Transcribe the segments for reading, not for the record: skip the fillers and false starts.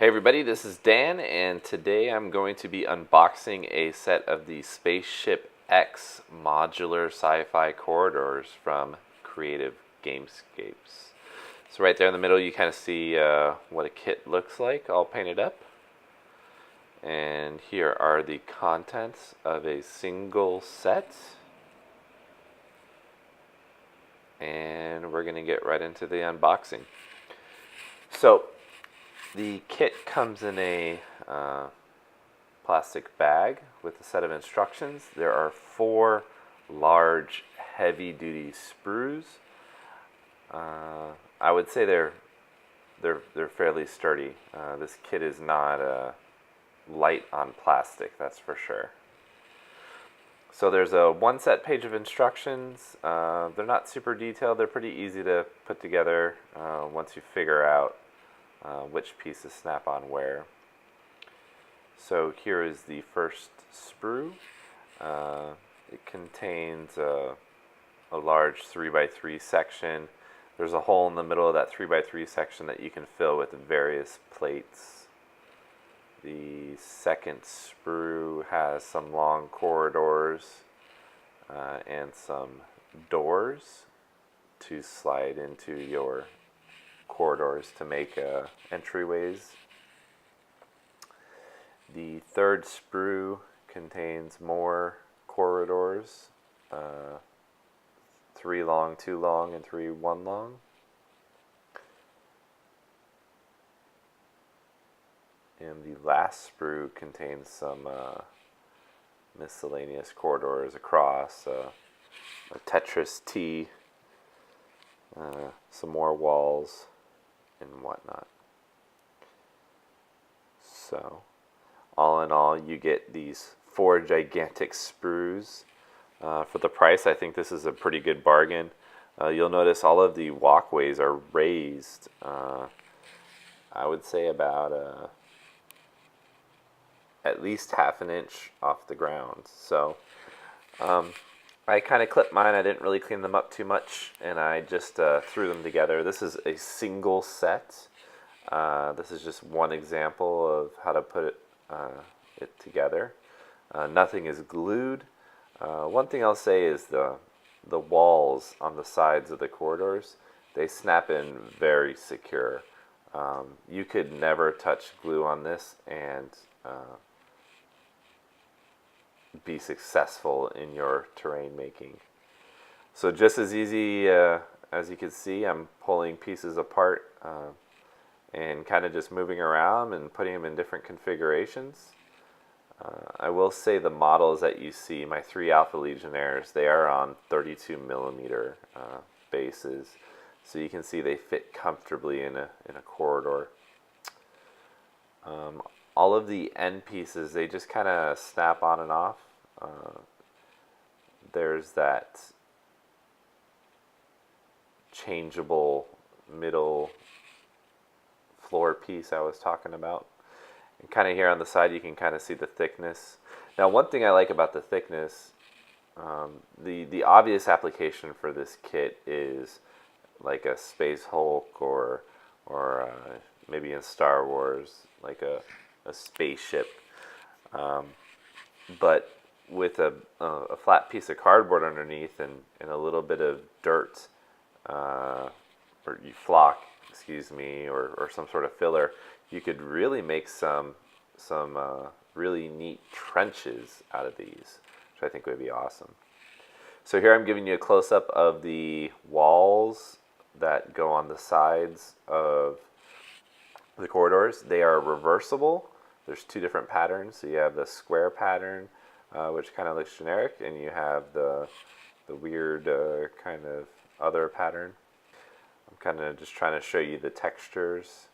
Hey everybody, this is Dan, and today I'm going to be unboxing a set of the Spaceship X modular sci-fi corridors from Creative Gamescapes. So right there in the middle you kind of see what a kit looks like, all painted up. And here are the contents of a single set. And we're going to get right into the unboxing. So the kit comes in a plastic bag with a set of instructions. There are 4 large, heavy-duty sprues. I would say they're fairly sturdy. This kit is not light on plastic, that's for sure. So there's a 1 set page of instructions. They're not super detailed. They're pretty easy to put together once you figure out which pieces snap on where. So here is the first sprue. It contains a large 3x3 section. There's a hole in the middle of that 3x3 section that you can fill with various plates. The second sprue has some long corridors and some doors to slide into your corridors to make entryways. The third sprue contains more corridors, 3 long, 2 long, and 3 1 long. And the last sprue contains some miscellaneous corridors across, a Tetris T, some more walls, and whatnot. So, all in all, you get these 4 gigantic sprues. For the price, I think this is a pretty good bargain. You'll notice all of the walkways are raised. I would say about at least ½ an inch off the ground. So I kind of clipped mine. I didn't really clean them up too much, and I just threw them together. This is a single set. This is just one example of how to put it together. Nothing is glued. One thing I'll say is the walls on the sides of the corridors, they snap in very secure. You could never touch glue on this and be successful in your terrain making. So just as easy as you can see, I'm pulling pieces apart and kind of just moving around and putting them in different configurations. I will say the models that you see, my 3 Alpha Legionnaires, they are on 32 millimeter bases, so you can see they fit comfortably in a corridor. All of the end pieces, they just kind of snap on and off. There's that changeable middle floor piece I was talking about. And kind of here on the side you can kind of see the thickness. Now one thing I like about the thickness, the obvious application for this kit is like a Space Hulk or maybe in Star Wars, like a spaceship. But with a flat piece of cardboard underneath and a little bit of dirt or flock, excuse me, or some sort of filler, you could really make some really neat trenches out of these, which I think would be awesome. So here I'm giving you a close-up of the walls that go on the sides of the corridors. They are reversible. There's 2 different patterns. So you have the square pattern, which kind of looks generic, and you have the weird kind of other pattern. I'm kind of just trying to show you the textures.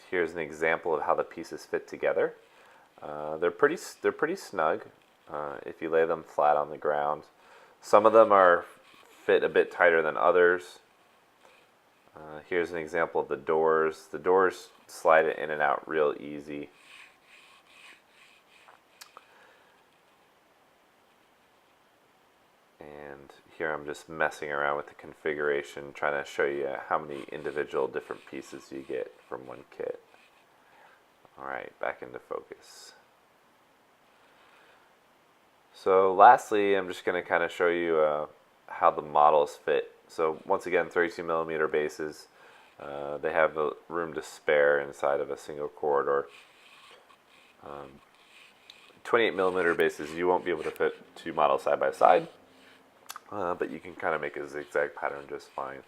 Here's an example of how the pieces fit together. They're pretty snug if you lay them flat on the ground. Some of them fit a bit tighter than others. Here's an example of the doors. The doors slide in and out real easy. And And here I'm just messing around with the configuration, trying to show you how many individual different pieces you get from one kit. Alright, back into focus. So lastly, I'm just going to kind of show you how the models fit. So once again, 32mm bases. They have the room to spare inside of a single corridor. 28mm bases, you won't be able to fit two models side by side, but you can kind of make a zigzag pattern just fine.